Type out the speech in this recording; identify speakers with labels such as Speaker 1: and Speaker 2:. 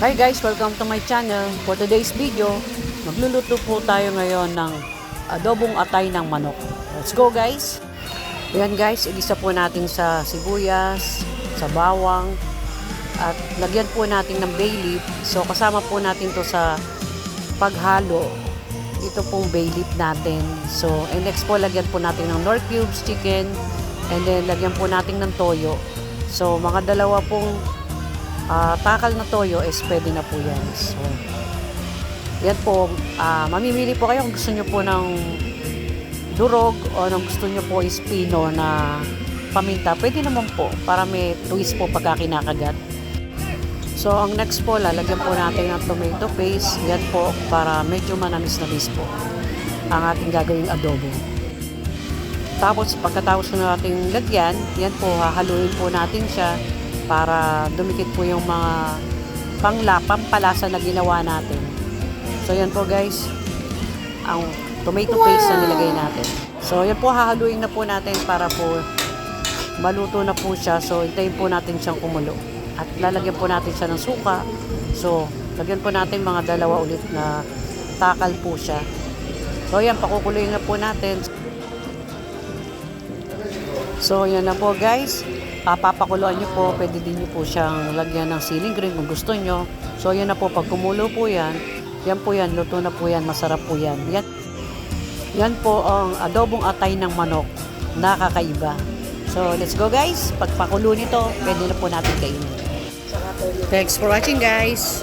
Speaker 1: Hi guys, welcome to my channel. For today's video, magluluto po tayo ngayon ng adobong atay ng manok. Let's go guys! Ayan guys, igisa po natin sa sibuyas, sa bawang, at lagyan po natin ng bay leaf. So kasama po natin to sa paghalo. Ito pong bay leaf natin. So, and next po lagyan po natin ng Knorr cubes chicken, and then lagyan po natin ng toyo. So mga dalawa pong takal na toyo is pwede na po yan. So, yan po, mamimili po kayo kung gusto nyo po ng durog o kung gusto nyo po is pino na paminta. Pwede naman po para may twist po pagka kinakagat. So, ang next po, lalagyan po natin ng tomato paste. Yan po, para medyo manamis-namis po ang ating gagawing adobo. Tapos, pagkatapos na natin lagyan, yan po, hahaluin po natin siya para dumikit po yung mga pampalasa na ginawa natin. So yan po guys, ang tomato paste na nilagay natin. So yan po, hahaluin na po natin para po maluto na po siya. So hintayin po natin siyang kumulo. At lalagyan po natin siya ng suka. So lagyan po natin mga dalawa ulit na takal po siya. So yan, pakukuluin na po natin. So yan na po guys. Papakuluan nyo po, pwede din nyo po siyang lagyan ng ceiling green kung gusto nyo. So yan na po, pag kumulo po yan, luto na po yan, masarap po yan. Yan po ang adobong atay ng manok, nakakaiba. So let's go guys, pagpakulo nito, pwede na po natin kainin. Thanks for watching guys.